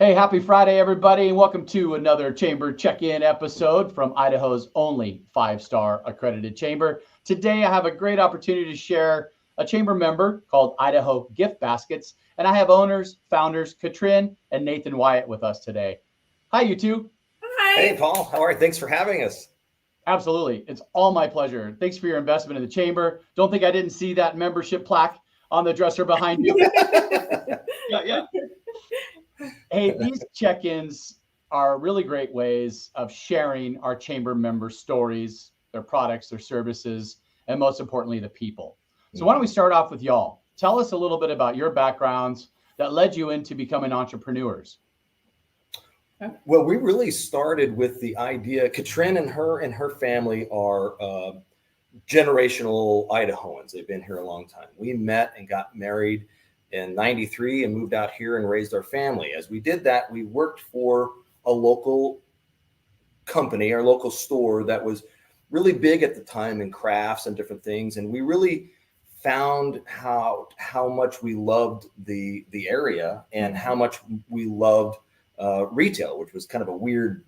Hey, happy Friday, everybody, and welcome to another Chamber Check-In episode from Idaho's only five-star accredited chamber. Today, I have a great opportunity to share a chamber member called Idaho Gift Baskets, and I have owners, founders, Katrin and Nathan Wyatt with us today. Hi, you two. Hi. Hey, Paul. How are you? Thanks for having us. Absolutely. It's all my pleasure. Thanks for your investment in the chamber. Don't think I didn't see that membership plaque on the dresser behind you. Yeah. Hey, these check-ins are really great ways of sharing our chamber members' stories, their products, their services, and most importantly, the people. So why don't we start off with y'all? Tell us a little bit about your backgrounds that led you into becoming entrepreneurs. Well, we really started with the idea. Katrin and her family are generational Idahoans. They've been here a long time. We met and got married in '93 and moved out here and raised our family. As we did that, we worked for a local company, our local store that was really big at the time in crafts and different things. And we really found how much we loved the area and how much we loved retail, which was kind of a weird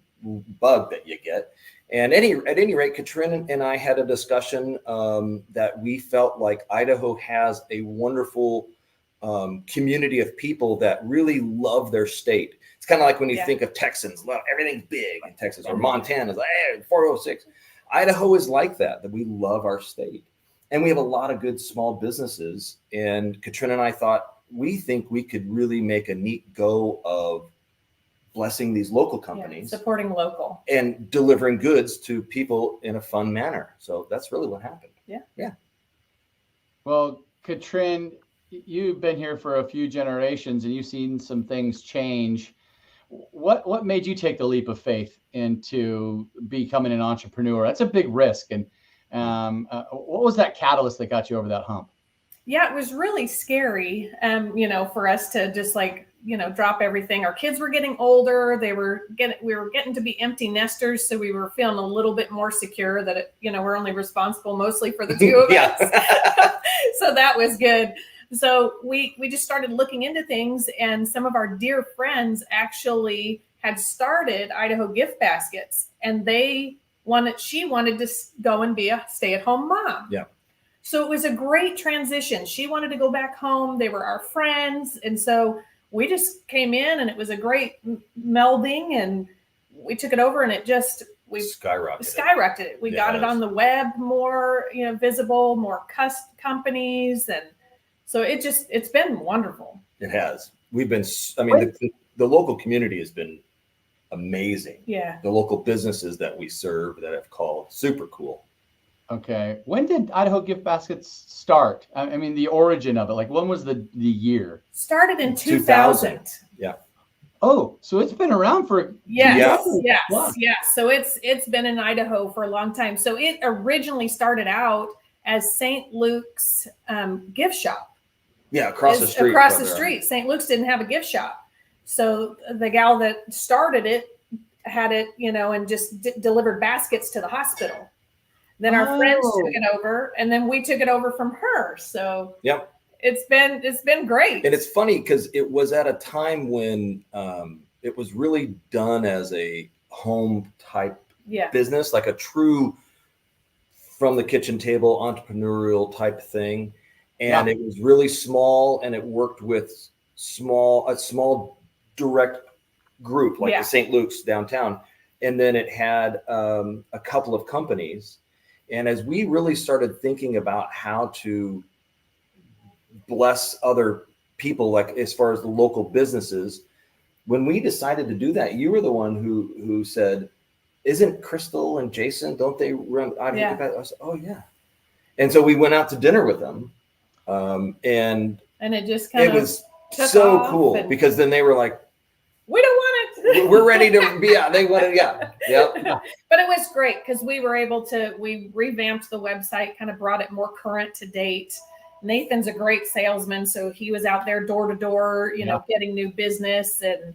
bug that you get. And at any rate, Katrin and I had a discussion that we felt like Idaho has a wonderful community of people that really love their state. It's kind of like when you think of Texans, everything's big in Texas, or Montana's like, hey, 406. Idaho is like that we love our state. And we have a lot of good small businesses. And Katrin and I thought, we think we could really make a neat go of blessing these local companies, supporting local and delivering goods to people in a fun manner. So that's really what happened. Yeah. Well, Katrin, you've been here for a few generations and you've seen some things change. What made you take the leap of faith into becoming an entrepreneur? That's a big risk. And what was that catalyst that got you over that hump? Yeah, it was really scary, for us to just drop everything. Our kids were getting older. We were getting to be empty nesters. So we were feeling a little bit more secure that, we're only responsible mostly for the two of us. So that was good. So we just started looking into things, and some of our dear friends actually had started Idaho Gift Baskets, and she wanted to go and be a stay-at-home mom. Yeah. So it was a great transition. She wanted to go back home. They were our friends. And so we just came in, and it was a great melding, and we took it over, and we skyrocketed. We got it on the web more, visible, more companies. And so it's been wonderful. It has. The local community has been amazing. Yeah. The local businesses that we serve that have called, super cool. Okay. When did Idaho Gift Baskets start? I mean, the origin of it, like when was the year? Started in 2000. Yeah. Oh, so it's been around for Yes. So it's been in Idaho for a long time. So it originally started out as St. Luke's gift shop. Yeah, across the street. Across the street. St. Luke's didn't have a gift shop. So the gal that started it had it, and just delivered baskets to the hospital. Then our friends took it over, and then we took it over from her. So it's been great. And it's funny because it was at a time when it was really done as a home type business, like a true from the kitchen table entrepreneurial type thing. And it was really small, and it worked with a small direct group like the St. Luke's downtown. And then it had a couple of companies. And as we really started thinking about how to bless other people, like as far as the local businesses, when we decided to do that, you were the one who said, isn't Crystal and Jason, don't they run out of I said, oh yeah. And so we went out to dinner with them. And it just was so cool because then they were like, we don't want it. We're ready to be out. They wanted, But it was great because we were able to, we revamped the website, kind of brought it more current to date. Nathan's a great salesman. So he was out there door to door, getting new business, and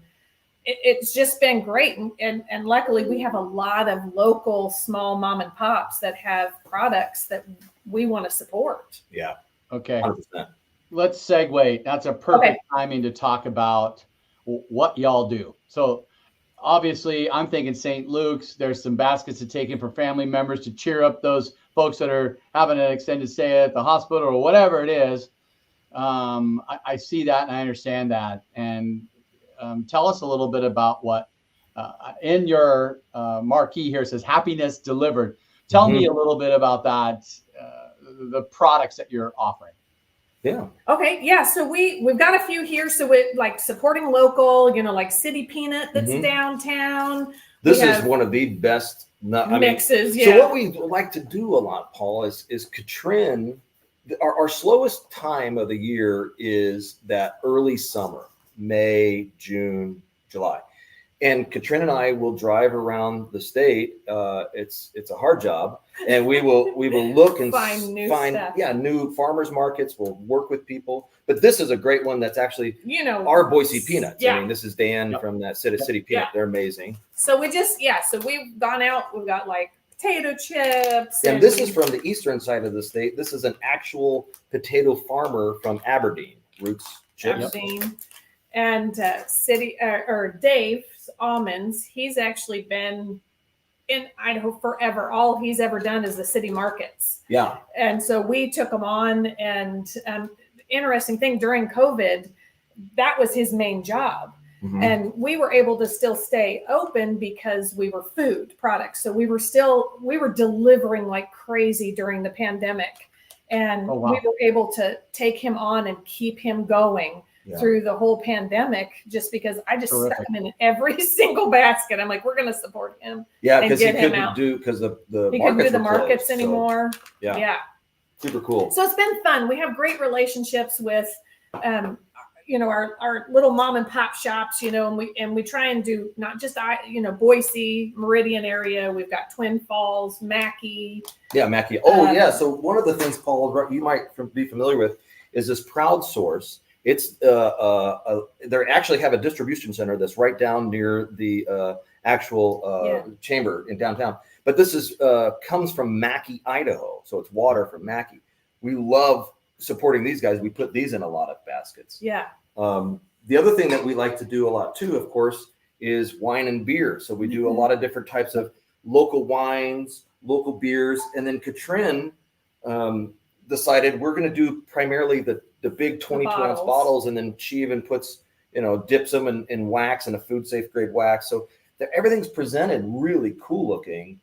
it's just been great. And luckily we have a lot of local small mom and pops that have products that we want to support. Yeah. Okay. 100%. Let's segue. That's a perfect timing to talk about what y'all do. So obviously, I'm thinking St. Luke's. There's some baskets to take in for family members to cheer up those folks that are having an extended stay at the hospital or whatever it is. I see that and I understand that. And tell us a little bit about what in your marquee here says happiness delivered. Tell me a little bit about that, the products that you're offering. Yeah. Okay. Yeah. So we've got a few here. So we like supporting local, like City Peanut that's downtown. This is one of the best mixes. So what we like to do a lot, Paul, is Katrin. Our slowest time of the year is that early summer, May, June, July. And Katrin and I will drive around the state. It's a hard job, and we will look and find new farmers markets. We'll work with people, but this is a great one. That's actually our Boise peanuts. Yeah. I mean, this is Dan from that City Peanut. Yeah. They're amazing. So so we've gone out. We've got like potato chips, and this is from the eastern side of the state. This is an actual potato farmer from Aberdeen. Roots Chips. Aberdeen. And Dave's Almonds, he's actually been in Idaho forever. All he's ever done is the city markets. Yeah. And so we took him on, and interesting thing, during COVID, that was his main job. Mm-hmm. And we were able to still stay open because we were food products. So we were delivering like crazy during the pandemic. And we were able to take him on and keep him going through the whole pandemic, just because I just stuck him in every single basket. I'm like, we're going to support him. Yeah, because he couldn't do the markets anymore. So, yeah, super cool. So it's been fun. We have great relationships with, our little mom and pop shops, and we try and do not just Boise, Meridian area. We've got Twin Falls, Mackey. Yeah, Mackey. Oh, So one of the things, Paul, you might be familiar with is this Proud Source. It's they actually have a distribution center that's right down near the actual chamber in downtown. But this is comes from Mackey, Idaho, so it's water from Mackey. We love supporting these guys. We put these in a lot of baskets. Yeah. The other thing that we like to do a lot too, of course, is wine and beer. So we do a lot of different types of local wines, local beers, and then Katrin decided we're going to do primarily the big 22-ounce bottles, and then she even puts, dips them in wax and a food safe grade wax. So everything's presented really cool looking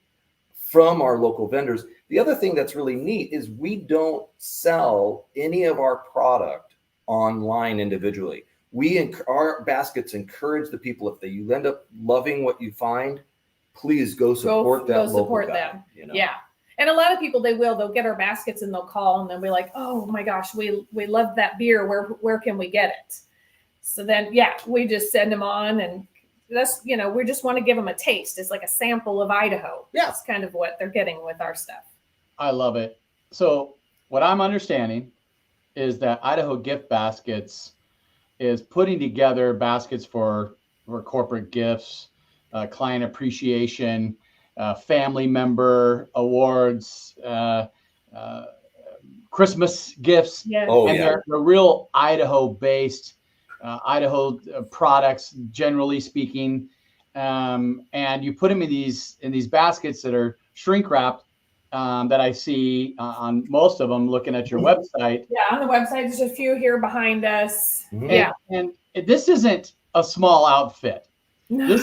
from our local vendors. The other thing that's really neat is we don't sell any of our product online individually. Our baskets encourage the people, if you end up loving what you find, please go support that local guy. Yeah. And a lot of people, they'll get our baskets and they'll call and they'll be like, oh my gosh, we love that beer. Where can we get it? So then, we just send them on, and that's, we just want to give them a taste. It's like a sample of Idaho. Yeah. That's kind of what they're getting with our stuff. I love it. So what I'm understanding is that Idaho Gift Baskets is putting together baskets for corporate gifts, client appreciation, family member awards, Christmas gifts. Yeah. They're real Idaho-based, Idaho products, generally speaking. And you put them in these baskets that are shrink wrapped, that I see on most of them, looking at your website. Yeah, on the website, there's a few here behind us. Mm-hmm. And this isn't a small outfit. No.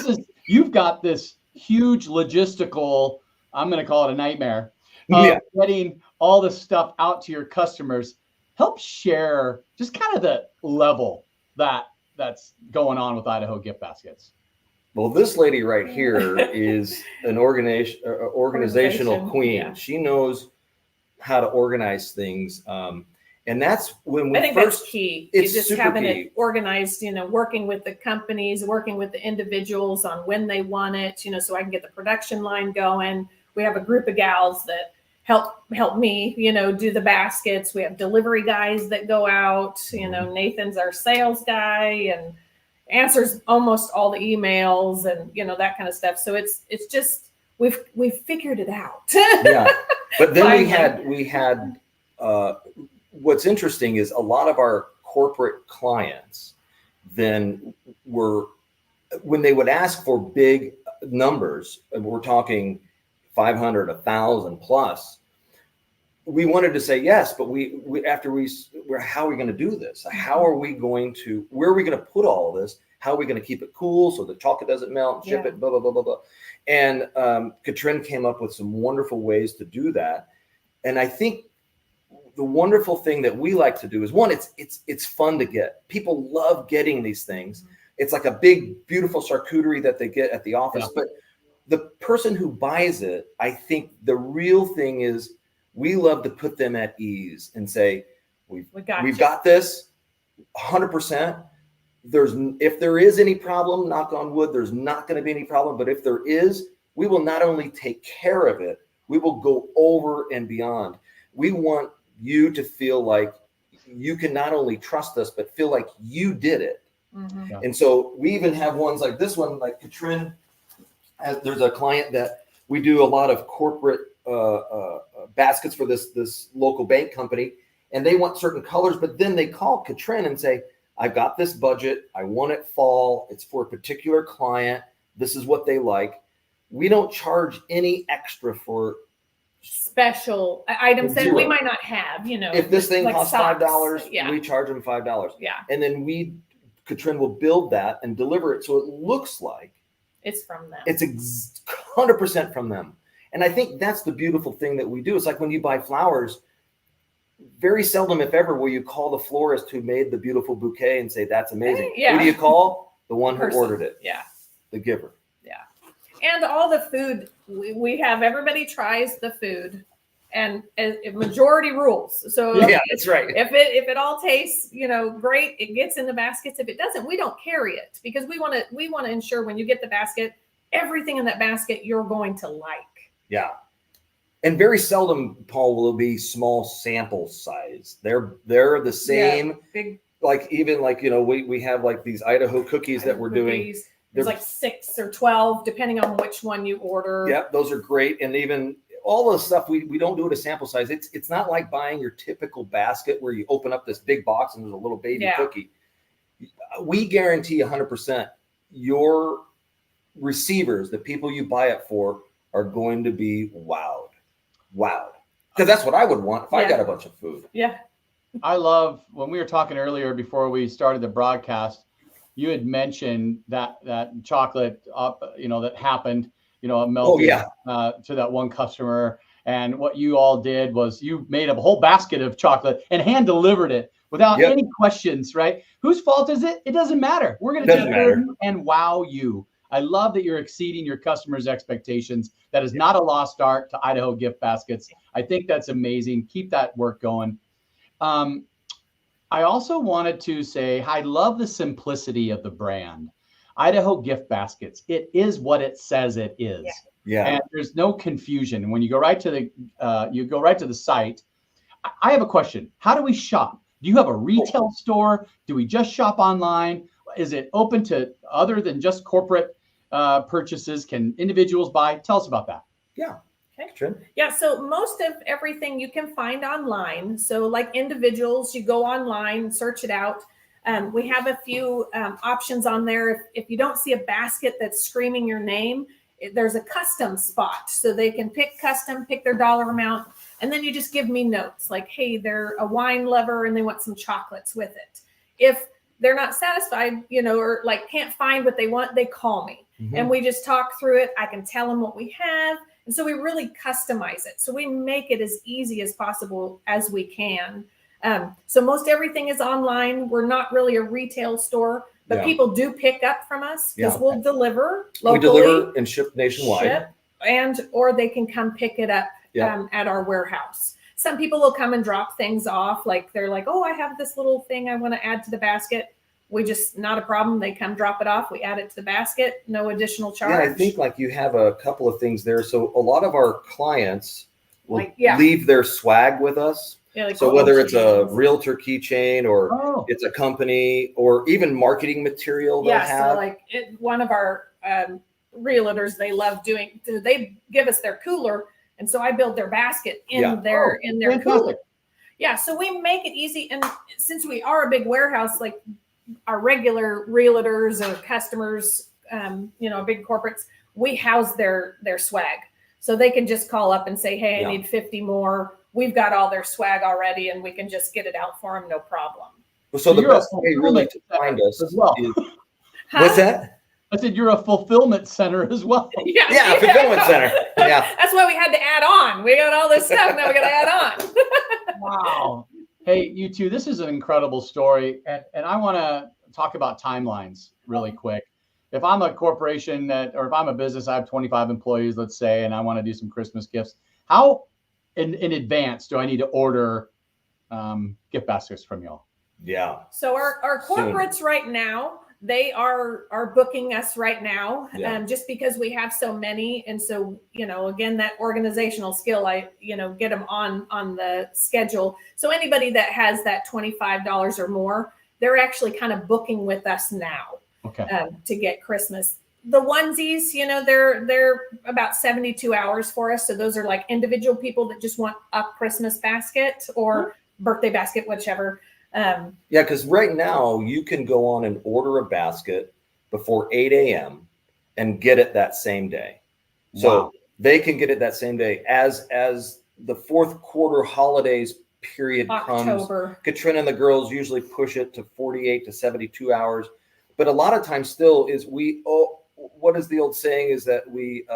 You've got this huge logistical, I'm going to call it a nightmare, getting all this stuff out to your customers. Help share just kind of the level that's going on with Idaho Gift Baskets. Well, this lady right here is an organizational queen. Yeah. She knows how to organize things. And that's when we that's key. It's just having it organized, working with the companies, working with the individuals on when they want it, so I can get the production line going. We have a group of gals that help me, do the baskets. We have delivery guys that go out, Nathan's our sales guy and answers almost all the emails and, that kind of stuff. So it's just, we've figured it out. Yeah. But then we had what's interesting is a lot of our corporate clients, then when they would ask for big numbers, we're talking 500, 1,000 plus, we wanted to say yes, but how are we going to do this? Where are we going to put all of this? How are we going to keep it cool so the chocolate doesn't melt, ship it, blah, blah, blah, blah, blah. And Katrin came up with some wonderful ways to do that. And I think the wonderful thing that we like to do is, one, it's fun to get. People love getting these things. It's like a big, beautiful charcuterie that they get at the office. Yeah. But the person who buys it, I think the real thing is, we love to put them at ease and say, we've got this 100%. If there is any problem, knock on wood, there's not going to be any problem. But if there is, we will not only take care of it, we will go over and beyond. We want you to feel like you can not only trust us, but feel like you did it. Mm-hmm. Yeah. And so we even have ones like this one, like Katrin, there's a client that we do a lot of corporate baskets for this local bank company, and they want certain colors, but then they call Katrin and say, I've got this budget. I want it fall. It's for a particular client. This is what they like. We don't charge any extra for special items that we might not have, If this thing costs $5, we charge them $5. Yeah. And then Katrin will build that and deliver it so it looks like it's from them. It's 100% from them. And I think that's the beautiful thing that we do. It's like when you buy flowers, very seldom, if ever, will you call the florist who made the beautiful bouquet and say, that's amazing. Yeah. Who do you call? The one who ordered it. Yeah. The giver. Yeah. And all the food, we have, everybody tries the food, and majority rules. So yeah, that's right. If it all tastes, great, it gets in the baskets. If it doesn't, we don't carry it, because we want to ensure when you get the basket, everything in that basket you're going to like. Yeah. And very seldom, Paul, will it be small sample size. They're the same. Yeah, big. We have like these Idaho cookies that we're doing. There's like 6 or 12, depending on which one you order. Yeah, those are great. And even all the stuff, we don't do it a sample size. It's not like buying your typical basket where you open up this big box and there's a little baby cookie. We guarantee 100% your receivers, the people you buy it for, are going to be wowed. Because that's what I would want if I got a bunch of food. Yeah. I love, when we were talking earlier before we started the broadcast, you had mentioned that chocolate that happened, melted to that one customer. And what you all did was you made a whole basket of chocolate and hand delivered it without any questions, right? Whose fault is it? It doesn't matter. We're going to take care of you and wow you. I love that you're exceeding your customers' expectations. That is not a lost art to Idaho Gift Baskets. I think that's amazing. Keep that work going. I also wanted to say, I love the simplicity of the brand. Idaho Gift Baskets. It is what it says it is. Yeah. And there's no confusion. And when you go right to the site, I have a question. How do we shop? Do you have a retail store? Do we just shop online? Is it open to other than just corporate purchases? Can individuals buy? Tell us about that. Yeah. Okay. Sure. Yeah. So most of everything you can find online. So like individuals, you go online, search it out. We have a few options on there. If you don't see a basket that's screaming your name, there's a custom spot. So they can pick their dollar amount. And then you just give me notes like, hey, they're a wine lover and they want some chocolates with it. If they're not satisfied, or like can't find what they want, they call me. Mm-hmm. And we just talk through it. I can tell them what we have. And so we really customize it. So we make it as easy as possible as we can. So most everything is online. We're not really a retail store, but people do pick up from us because we'll deliver locally. We deliver and ship nationwide. Or they can come pick it up at our warehouse. Some people will come and drop things off. Like they're like, oh, I have this little thing I want to add to the basket. We just, not a problem. They come drop it off. We add it to the basket. No additional charge. Yeah, I think like you have a couple of things there. So a lot of our clients will leave their swag with us. Yeah, like so whether it's a realtor keychain or it's a company or even marketing material they'll have. So like one of our realtors, they give us their cooler. And so I build their basket in their cooler. Yeah, so we make it easy. And since we are a big warehouse, like our regular realtors or customers, big corporates, we house their swag. So they can just call up and say, hey, I need 50 more. We've got all their swag already, and we can just get it out for them, no problem. So the best way really to find us as well. Is, what's that? I said you're a fulfillment center as well. Yeah, fulfillment center. Yeah. That's why we had to add on. We got all this stuff, now we got to add on. Wow. Hey, you two, this is an incredible story. And I want to talk about timelines really quick. If I'm a corporation or if I'm a business, I have 25 employees, let's say, and I want to do some Christmas gifts, how in advance do I need to order gift baskets from y'all? Yeah. So our corporates right now, they are booking us right now, just because we have so many. And so, again, that organizational skill, get them on the schedule. So anybody that has that $25 or more, they're actually kind of booking with us now. Okay. To get Christmas. The onesies, they're about 72 hours for us. So those are like individual people that just want a Christmas basket or birthday basket, whichever. Yeah, because right now you can go on and order a basket before 8 a.m. and get it that same day. So they can get it that same day as the fourth quarter holidays period October. comes. Katrina and the girls usually push it to 48 to 72 hours. But a lot of times still is what is the old saying is that we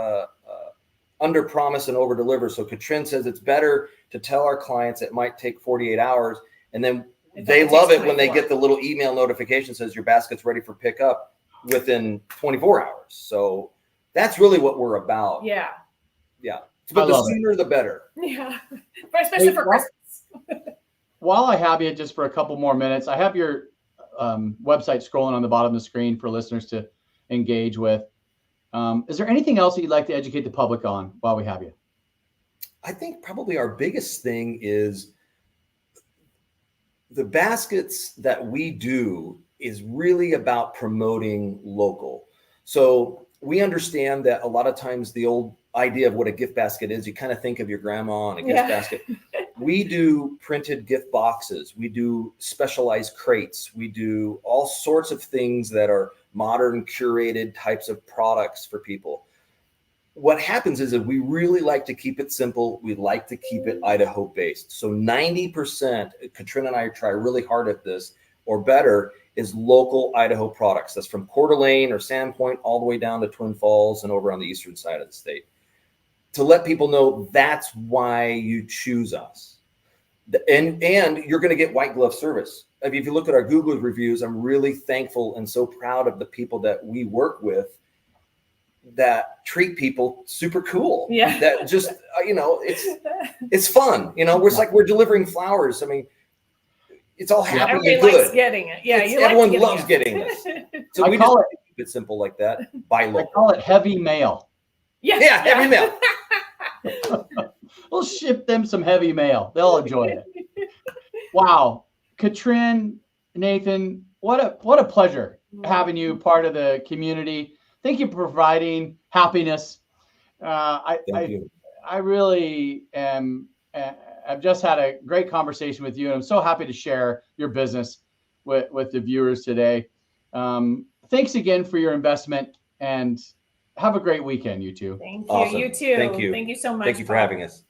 under promise and over deliver. So Katrin says it's better to tell our clients it might take 48 hours. And then they love it when they get the little email notification says your basket's ready for pickup within 24 hours. So that's really what we're about. Yeah. Yeah. But the sooner the better. Yeah. But especially for Christmas. While I have you just for a couple more minutes, I have your website scrolling on the bottom of the screen for listeners to engage with. Is there anything else that you'd like to educate the public on while we have you? I think probably our biggest thing is the baskets that we do is really about promoting local. So we understand that a lot of times the old idea of what a gift basket is, you kind of think of your grandma on a gift basket. We do printed gift boxes. We do specialized crates. We do all sorts of things that are modern, curated types of products for people. What happens is that we really like to keep it simple. We like to keep it Idaho based. So 90%, Katrina and I try really hard at this, or better, is local Idaho products. That's from Coeur d'Alene or Sandpoint all the way down to Twin Falls and over on the eastern side of the state. To let people know that's why you choose us. And you're going to get white glove service. I mean, if you look at our Google reviews, I'm really thankful and so proud of the people that we work with that treat people super cool. Yeah. That just, it's fun. We're like, we're delivering flowers. I mean, it's all happy and everybody good. likes getting it. Yeah. Everyone loves getting this. So we just keep it simple like that. Buy local. I call it heavy mail. Yeah, heavy mail. We'll ship them some heavy mail. They'll enjoy it. Wow. Katrin, Nathan, what a pleasure having you part of the community. Thank you for providing happiness. Thank you. I really am. I've just had a great conversation with you, and I'm so happy to share your business with the viewers today. Thanks again for your investment, and have a great weekend, you two. Thank you. Awesome. You too. Thank you. Thank you so much. Thank you for having us.